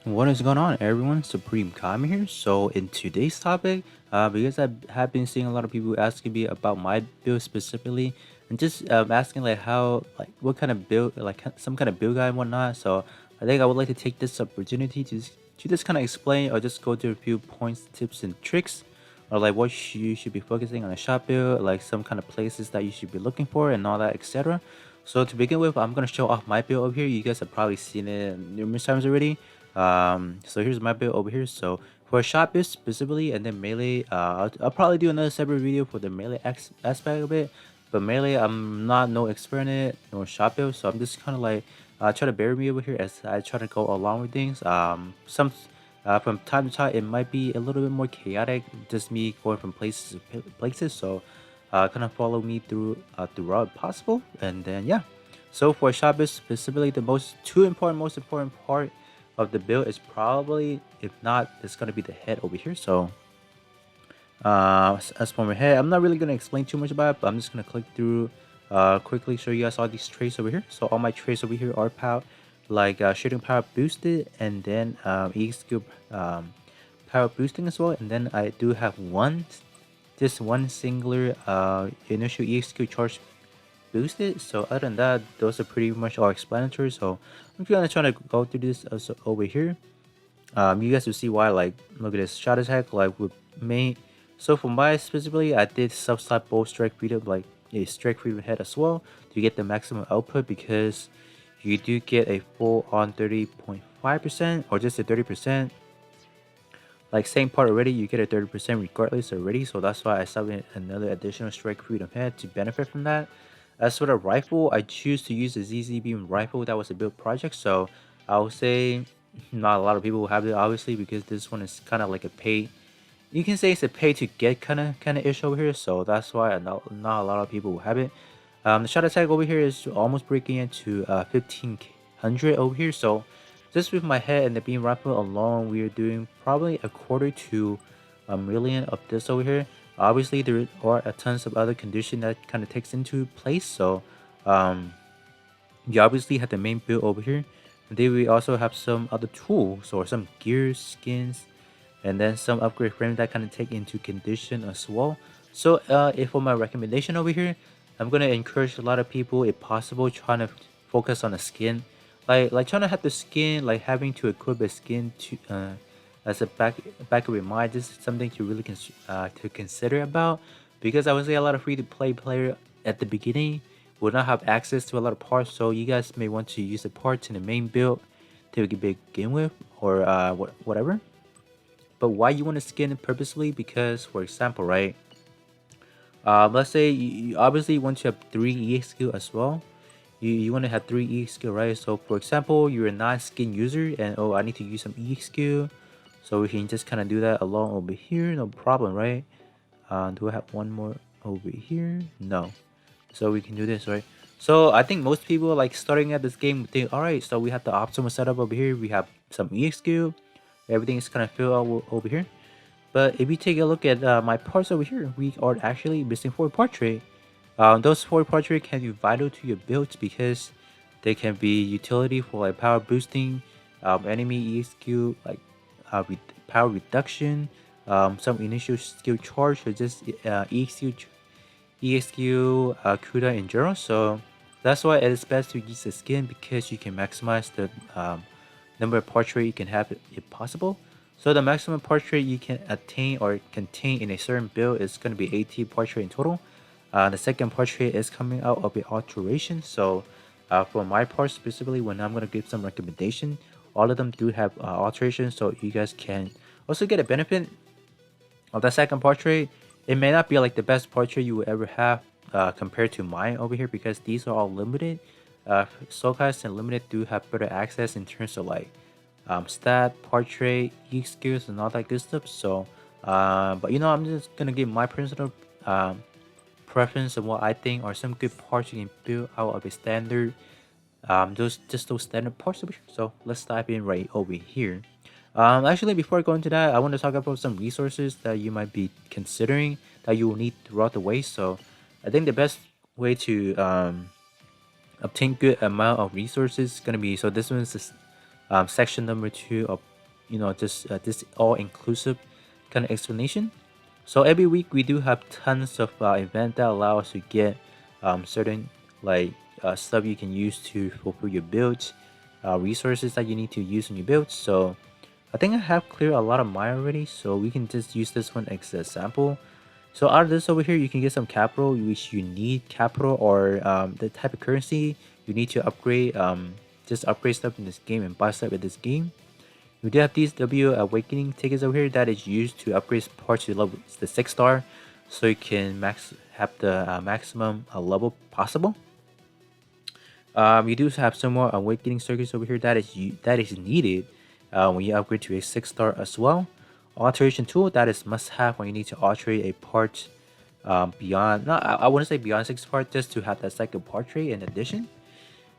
What is going on, everyone? Supreme Kami here. So, in today's topic, because I have been seeing a lot of people asking me about my build specifically, and just asking like how, like, what kind of build, like some kind of build guide and whatnot. So, I think I would like to take this opportunity to just kind of explain or just go through a few points, tips, and tricks, or like what you should be focusing on a shop build, like some kind of places that you should be looking for, and all that, etc. So, to begin with, I'm gonna show off my build over here. You guys have probably seen it numerous times already. So here's my build over here. So for shot build specifically, and then melee, I'll probably do another separate video for the melee aspect of it. But melee, I'm not no expert in it, nor shot build, so I'm just kind of like try to bear me over here as I try to go along with things. From time to time, it might be a little bit more chaotic, just me going from places to places. So kind of follow me throughout possible, and then yeah. So for shot build specifically, the most important part of the build is probably, if not, it's gonna be the head over here. So as for my head, I'm not really gonna explain too much about it, but I'm just gonna click through quickly, show you guys all these traits over here. So all my traits over here are power, like shooting power boosted, and then E skill power boosting as well. And then I do have just one singular initial EXQ charge boosted. So other than that, those are pretty much all explanatory. So I'm gonna try to go through this also over here. You guys will see why. Like, look at this shot attack. Like with me, so for my specifically, I did subside bow strike freedom, like a strike freedom head as well, to get the maximum output, because you do get a full on 30.5% or just a 30%. Like same part already, you get a 30% regardless already. So that's why I subbed another additional strike freedom head to benefit from that. As for the rifle, I choose to use the ZZ Beam rifle. That was a build project, so I would say not a lot of people will have it, obviously, because this one is kind of like a pay. You can say it's a pay to get kind of ish over here, so that's why not a lot of people will have it. The shot attack over here is almost breaking into 1500 over here. So just with my head and the beam rifle alone, we are doing probably a quarter to a million of this over here. Obviously, there are a tons of other condition that kind of takes into place. So um, you obviously have the main build over here. And then we also have some other tools or some gears, skins, and then some upgrade frames that kind of take into condition as well. So if for my recommendation over here, I'm gonna encourage a lot of people, if possible, trying to focus on the skin, like trying to have the skin, like having to equip a skin to as a back of your mind. This is something to really to consider about, because I would say a lot of free to play player at the beginning will not have access to a lot of parts, so you guys may want to use the parts in the main build to begin with, or whatever. But why you want to skin it purposely? Because, for example, right, let's say you obviously want to have 3 EX skill as well. You want to have 3 EX skill, right? So for example, you're a non-skin user and, oh, I need to use some EX skill, so we can just kind of do that along over here, no problem, right? Do I have one more over here? No. So we can do this, right? So I think most people, like, starting at this game, think, all right, so we have the optimal setup over here, we have some EX skill, everything is kind of filled out over here. But if you take a look at my parts over here, we are actually missing 4 portrait. Those 4 portrait can be vital to your builds, because they can be utility for like power boosting, enemy EXQ, like power reduction, some initial skill charge, or just EXQ cooldown in general. So that's why it is best to use the skin, because you can maximize the number of portrait you can have if possible. So the maximum portrait you can attain or contain in a certain build is going to be 80 portrait in total. The second portrait is coming out of an alteration. So for my part specifically, when I'm going to give some recommendation, all of them do have alteration, so you guys can also get a benefit of the second portrait. It may not be like the best portrait you will ever have compared to mine over here, because these are all limited. Soulcast and limited do have better access in terms of like stat, portrait, e skills, and all that good stuff. So, but I'm just gonna give my personal preference of what I think are some good parts you can build out of a standard. Those standard parts over here. So let's dive in right over here. Actually, before I go into that, I want to talk about some resources that you might be considering that you will need throughout the way. So, I think the best way to obtain good amount of resources is gonna be, so this one is section number 2 of just this all-inclusive kind of explanation. So every week we do have tons of events that allow us to get certain like stuff you can use to fulfill your builds, resources that you need to use in your builds. So I think I have cleared a lot of mine already, so we can just use this one as a sample. So out of this over here, you can get some capital, which you need capital or the type of currency you need to upgrade. Just upgrade stuff in this game and buy stuff in this game. We do have these W Awakening tickets over here that is used to upgrade parts to level the 6-star, so you can have the maximum level possible. You do have some more Awakening circuits over here that is needed when you upgrade to a 6-star as well. Alteration tool that is must have when you need to alterate a part beyond. No, I wouldn't say beyond 6 parts, just to have that second part tray in addition.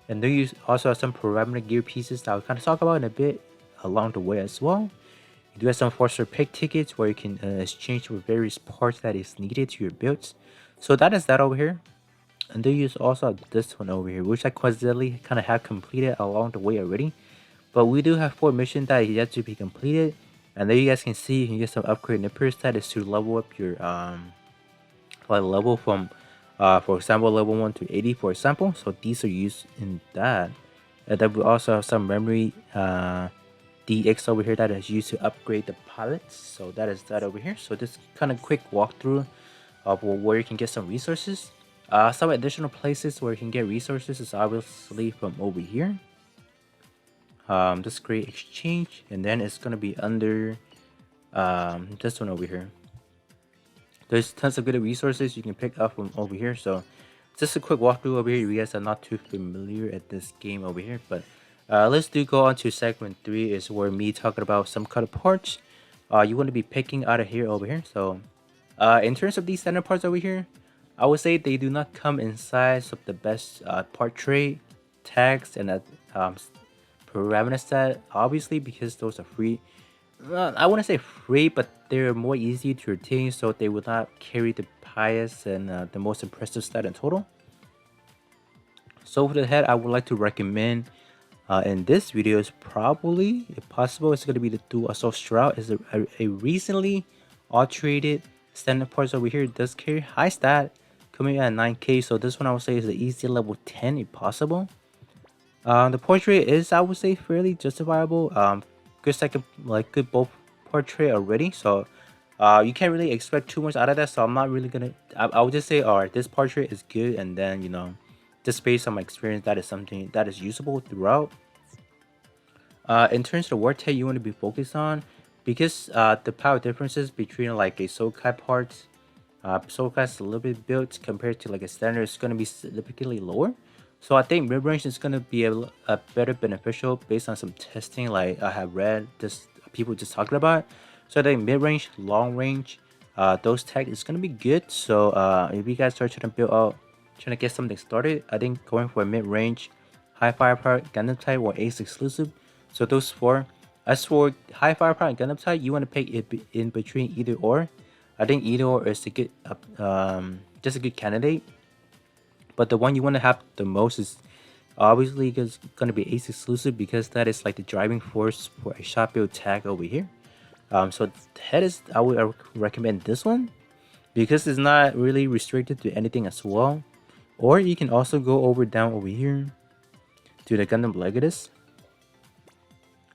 And then you also have some parameter gear pieces that I'll kind of talk about in a bit along the way as well. You do have some Forcer pick tickets where you can exchange with various parts that is needed to your builds. So that is that over here. And then you also have this one over here, which I coincidentally kind of have completed along the way already. But we do have 4 missions that are yet to be completed. And there you guys can see you can get some upgrade nippers that is to level up your like level from for example level 1 to 80 for example. So these are used in that. And then we also have some memory DX over here that is used to upgrade the pilots. So that is that over here. So this kind of quick walkthrough of where you can get some resources. Some additional places where you can get resources is obviously from over here. Just create exchange, and then it's gonna be under this one over here. There's tons of good resources you can pick up from over here. So just a quick walkthrough over here. You guys are not too familiar at this game over here, but let's go on to segment 3, is where me talking about some kind of parts you want to be picking out of here over here. So in terms of these standard parts over here, I would say they do not come inside of the best part tray tags and parameter set, obviously, because those are free. I wouldn't say free, but they're more easy to retain, so they will not carry the highest and the most impressive stat in total. So for the head, I would like to recommend in this video is probably, if possible, it's going to be the Dual Assault Shroud. Is a recently alterated standard parts over here. It does carry high stat, coming at 9k. So this one I would say is the easy level 10 if possible. The portrait is, I would say, fairly justifiable. Good second, like good both portrait already. So you can't really expect too much out of that. So I'm not really gonna. I would just say, alright, this portrait is good, and then just based on my experience, that is something that is usable throughout. In terms of the war tag you want to be focused on, because the power differences between like a Sokai parts, Sokai is a little bit built compared to like a standard, is going to be significantly lower. So I think mid-range is going to be a better beneficial based on some testing like I have read, just people just talking about. So I think mid-range, long range, those tags is going to be good. So if you guys are trying to build out, trying to get something started, I think going for a mid-range, high firepower, Gundam type, or ace exclusive. So those 4. As for high firepower and Gundam type, you want to pick it in between either or. I think either or is a good, just a good candidate. But the one you want to have the most is obviously going to be ace exclusive, because that is like the driving force for a shot build tag over here. So head is, I would recommend this one because it's not really restricted to anything as well. Or you can also go down over here to the Gundam Legatus.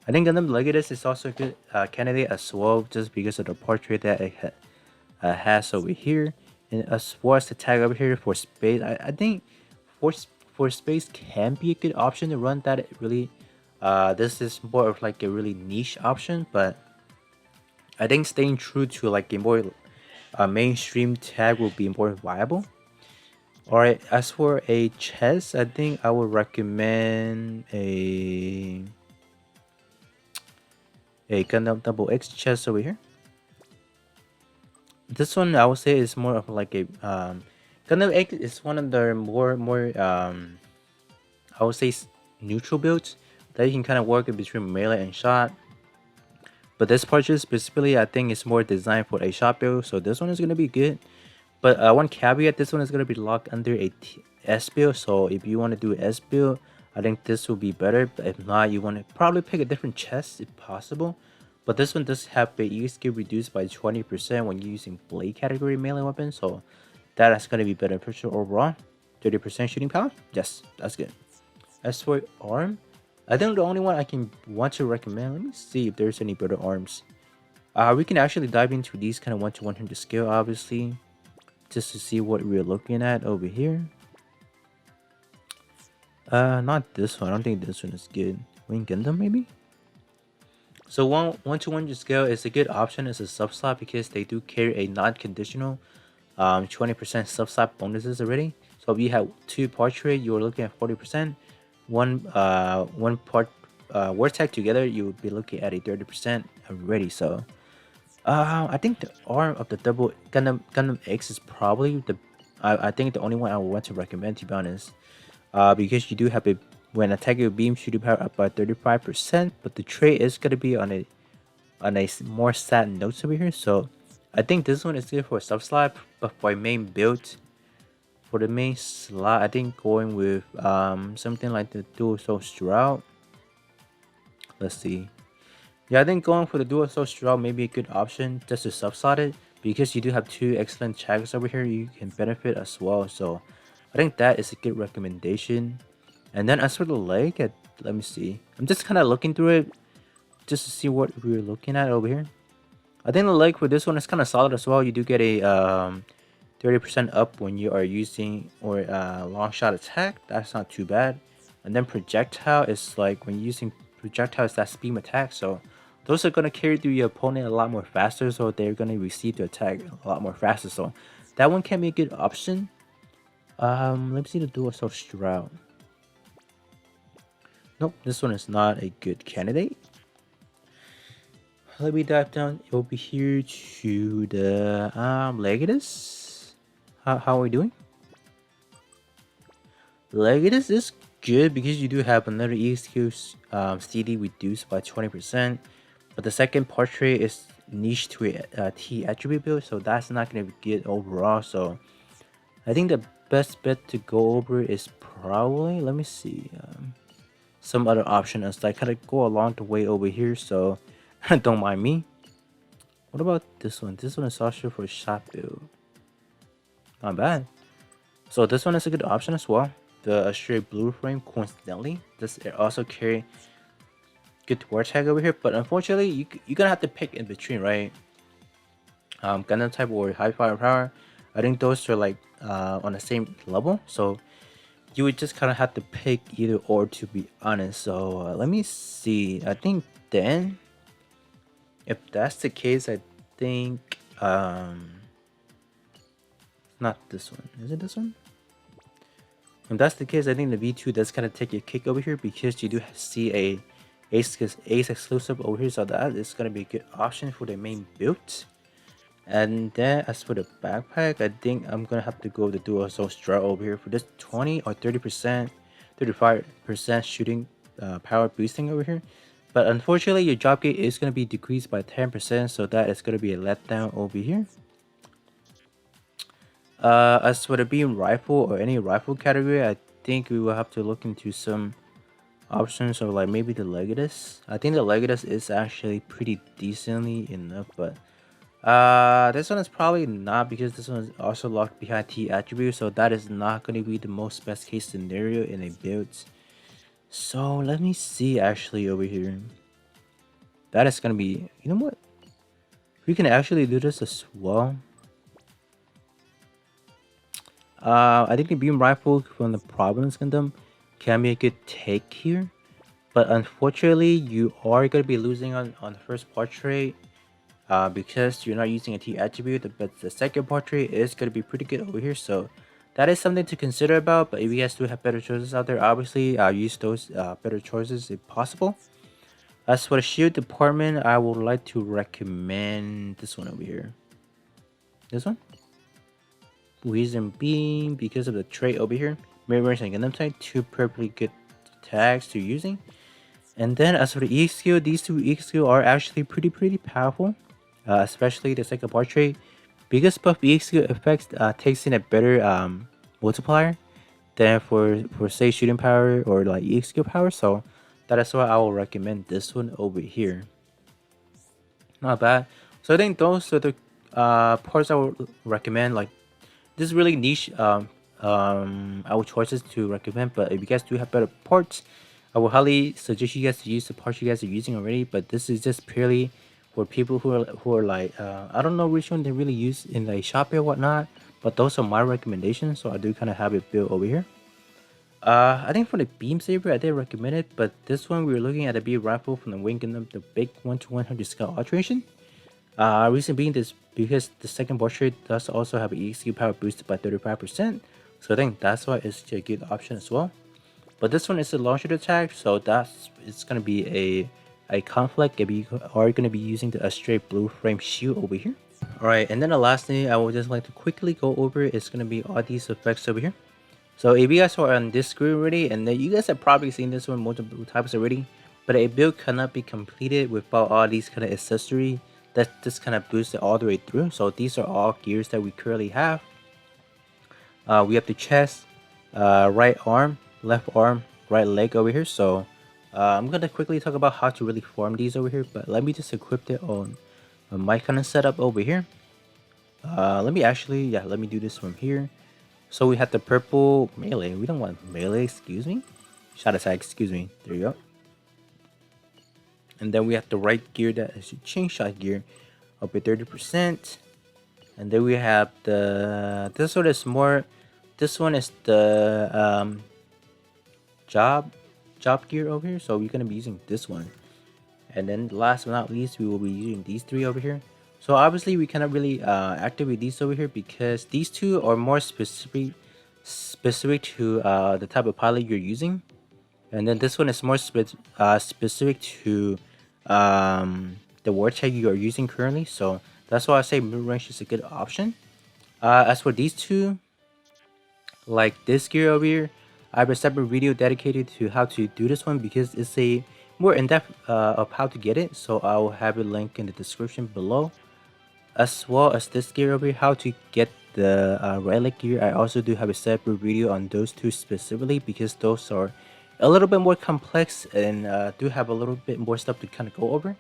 I think Gundam Legatus is also a good candidate as well, just because of the portrait that it has over here. And as far as the tag over here for space, I think for space can be a good option to run that. Really, this is more of like a really niche option, but I think staying true to like a more mainstream tag will be more viable. Alright, as for a chest, I think I would recommend a Gundam Double X chest over here. This one I would say is more of like a Gundam X is one of the more I would say neutral builds that you can kind of work in between melee and shot. But this purchase specifically, I think is more designed for a shot build, so this one is gonna be good. But one caveat, this one is gonna be locked under a S build. So if you want to do S build, I think this will be better, but if not, you want to probably pick a different chest if possible. But this one does have the E skill reduced by 20% when using blade category melee weapons, so that is going to be beneficial overall. 30% shooting power? Yes, that's good. As for arm, I think the only one I can want to recommend, let me see if there's any better arms. We can actually dive into these kind of 1 to 100 skill, obviously, just to see what we're looking at over here. Not this one. I don't think this one is good. Wing Gundam, maybe? So 1 to 100 scale is a good option as a sub slot because they do carry a non-conditional 20% sub slot bonuses already. So if you have 2 portrait, you're looking at 40%. One part word tag together, you would be looking at a 30% already. So I think the arm of the double Gundam X is probably I think the only one I would want to recommend, to be honest. Because you do have a when attacking your beam shooting power up by 35%, but the trait is gonna be on a more sad note over here. So I think this one is good for a sub slot, but for a main build, for the main slot, I think going with something like the dual soul Stroud. Let's see. Yeah, I think going for the dual soul Stroud may be a good option just to sub slot it because you do have 2 excellent chags over here. You can benefit as well. So I think that is a good recommendation. And then as for the leg, let me see. I'm just kind of looking through it just to see what we're looking at over here. I think the leg for this one is kind of solid as well. You do get a 30% up when you are using or long shot attack. That's not too bad. And then projectile is like when using projectile is that speed attack. So those are gonna carry through your opponent a lot more faster. So they're gonna receive the attack a lot more faster. So that one can be a good option. Let me see the dual soul Stroud. Nope, this one is not a good candidate. Let me dive down over here to the Legatus. How are we doing? Legatus is good because you do have another EXQ CD reduced by 20%, but the second portrait is niche to a T attribute build, so that's not going to be good overall. So I think the best bet to go over is probably, let me see, some other option as I kind of go along the way over here, so don't mind me. What about this one? This one is also for shot build. Not bad. So this one is a good option as well. The straight blue frame, coincidentally, does also carry good word tag over here, but unfortunately, you're gonna have to pick in between, right? Gundam type or high firepower. I think those are like on the same level, so you would just kind of have to pick either or, to be honest. So let me see. I think then, if that's the case, I think not this one. Is it this one? If that's the case, I think the V2 does kind of take a kick over here because you do see a Ace exclusive over here, so that is gonna be a good option for the main build. And then as for the backpack, I think I'm gonna have to go with the dual soul Stroud over here for this 20 or 30%, 35% shooting power boosting over here. But unfortunately, your drop gate is gonna be decreased by 10%, so that is gonna be a letdown over here. As for the beam rifle or any rifle category, I think we will have to look into some options of like maybe the Legatus. I think the Legatus is actually pretty decently enough, but this one is probably not because this one is also locked behind T attribute, so that is not going to be the most best case scenario in a build. So let me see actually over here. That is going to be, you know what? We can actually do this as well. I think the beam rifle from the Providence Gundam can be a good take here, but unfortunately you are going to be losing on the first portrait because you're not using a T attribute, but the second portrait is going to be pretty good over here, so that is something to consider about. But if you guys do have better choices out there, obviously use those better choices if possible. As for the shield department, I would like to recommend this one over here. This one? Reason being because of the trait over here. Mirrors and Gundam type, 2 perfectly good tags to using. And then as for the EXQ, these 2 EXQ are actually pretty powerful. Especially the second portrait. Because buff EXQ effects takes in a better multiplier. than for say shooting power or like EXQ power. So that is why I will recommend this one over here. Not bad. So I think those are the parts I would recommend. Like this is really niche our choices to recommend, but if you guys do have better parts, I will highly suggest you guys to use the parts you guys are using already. But this is just purely for people who are like I don't know which one they really use in like Shopee or whatnot, but those are my recommendations. So I do kind of have it built over here. I think for the beam saber I did recommend it, but this one we were looking at the B rifle from the Wing Gundam, the big 1 to 100 scale alteration. Reason being this because the second portrait does also have an EXQ power boosted by 35%, so I think that's why it's a good option as well. But this one is a launcher attack, so it's gonna be a conflict if you are gonna be using the straight blue frame shield over here. Alright, and then the last thing I would just like to quickly go over is gonna be all these effects over here. So if you guys are on this screen already, and then you guys have probably seen this one multiple times already, but a build cannot be completed without all these kind of accessory that just kind of boost it all the way through. So these are all gears that we currently have. We have the chest, right arm, left arm, right leg over here. So I'm gonna quickly talk about how to really form these over here, but let me just equip it on my kind of setup over here. Let me do this from here. So we have the purple melee. We don't want melee, excuse me. Shot attack, excuse me. There you go. And then we have the right gear that is a chain shot gear up at 30%. And then we have this one is the job gear over here. So we're gonna be using this one. And then last but not least, we will be using these three over here. So obviously we cannot really activate these over here because these two are more specific to the type of pilot you're using, and then this one is more specific to the war tag you are using currently. So that's why I say mid range is a good option. As for these two, like this gear over here, I have a separate video dedicated to how to do this one because it's a more in-depth of how to get it. So I'll have it linked in the description below, as well as this gear over here, how to get the relic gear. I also do have a separate video on those two specifically because those are a little bit more complex and do have a little bit more stuff to kind of go over.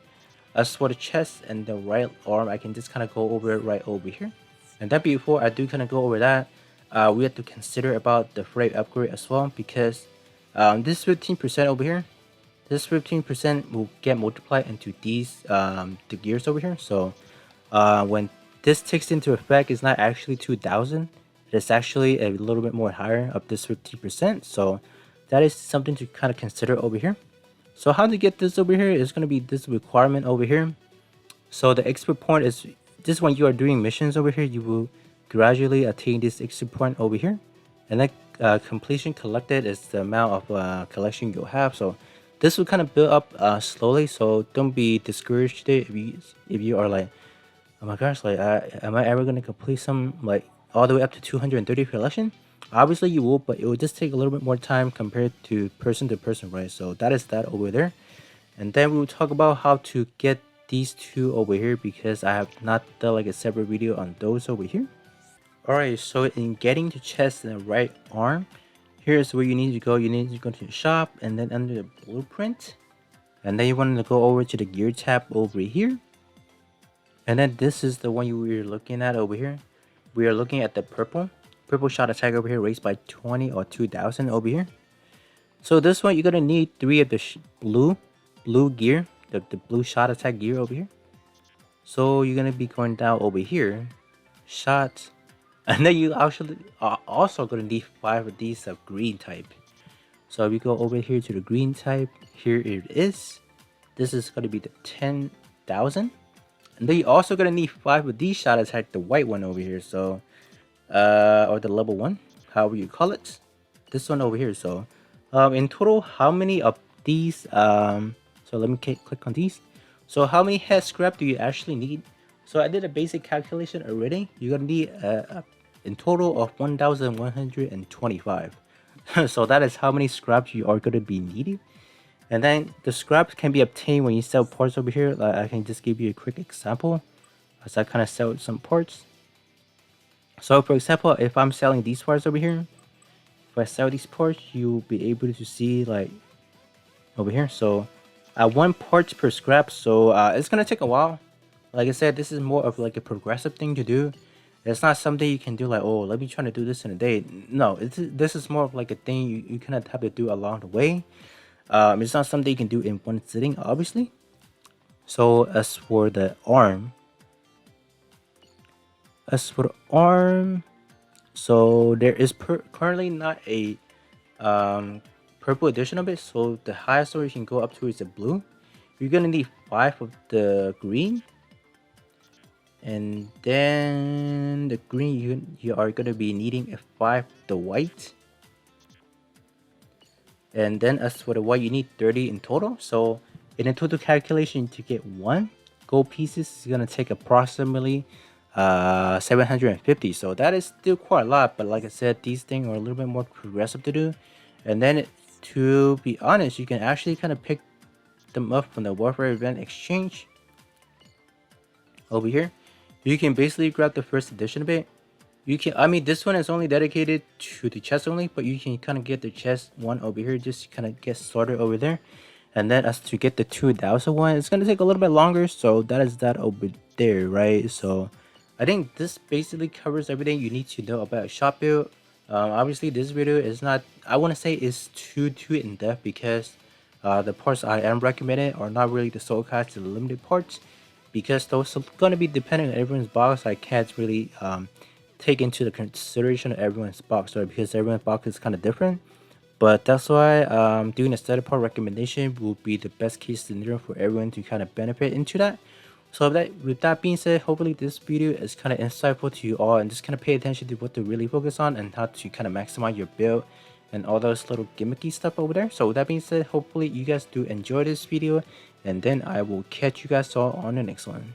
As for the chest and the right arm, I can just kind of go over it right over here. And then before I do kind of go over that, we have to consider about the frame upgrade as well, because this 15% over here, this 15% will get multiplied into these the gears over here. So when this takes into effect, it's not actually 2000, it's actually a little bit more higher of this 15%. So that is something to kind of consider over here. So how to get this over here is going to be this requirement over here. So the expert point is this: when you are doing missions over here, you will gradually attain this expert point over here, and then completion collected is the amount of collection you'll have. So this will kind of build up slowly, so don't be discouraged if you are like, oh my gosh, like am I ever going to complete some like all the way up to 230 collection? Obviously you will, but it will just take a little bit more time compared to person, right? So that is that over there. And then we will talk about how to get these two over here because I have not done like a separate video on those over here. Alright, so in getting the chest and the right arm, here's where you need to go. You need to go to the shop, and then under the blueprint, and then you want to go over to the gear tab over here. And then this is the one we're looking at over here. We are looking at the purple shot attack over here, raised by 20 or 2000 over here. So this one you're gonna need 3 of the blue gear, the blue shot attack gear over here. So you're gonna be going down over here, shot, and then you actually are also gonna need 5 of these of green type. So if you go over here to the green type, here it is. This is gonna be the 10,000. And then you're also gonna need 5 of these shot attack, the white one over here. So or the level 1, however you call it, this one over here. So in total, how many of these so let me click on these. So how many head scrap do you actually need? So I did a basic calculation already. You're gonna need in total of 1125. So that is how many scraps you are gonna be needing. And then the scraps can be obtained when you sell parts over here. Like I can just give you a quick example as I kind of sell some parts. So for example, if I'm selling these parts over here, if I sell these parts, you'll be able to see like over here. So 1 part per scrap, so it's gonna take a while. Like I said, this is more of like a progressive thing to do. It's not something you can do like, oh, let me try to do this in a day. No, this is more of like a thing you kind of have to do along the way. It's not something you can do in one sitting, obviously. So as for the arm, so there is currently not a purple edition of it. So the highest score you can go up to is the blue. You're gonna need 5 of the green, and then the green you are gonna be needing a 5 the white, and then as for the white you need 30 in total. So in a total calculation to get 1 gold pieces is gonna take approximately 750. So that is still quite a lot, but like I said, these things are a little bit more progressive to do. And then to be honest, you can actually kind of pick them up from the warfare event exchange over here. You can basically grab the first edition of it. You can, I mean, this one is only dedicated to the chest only, but you can kind of get the chest one over here, just kind of get started over there. And then as to get the 2000 one, it's going to take a little bit longer. So that is that over there, right? So I think this basically covers everything you need to know about a shop build. Obviously this video is not, I want to say is too in depth, because the parts I am recommending are not really the soul cards, the limited parts, because those are going to be depending on everyone's box. I can't really take into the consideration of everyone's box, right? Because everyone's box is kind of different. But that's why doing a starter part recommendation will be the best case scenario for everyone to kind of benefit into that. So with that being said, hopefully this video is kind of insightful to you all, and just kind of pay attention to what to really focus on and how to kind of maximize your build and all those little gimmicky stuff over there. So with that being said, hopefully you guys do enjoy this video, and then I will catch you guys all on the next one.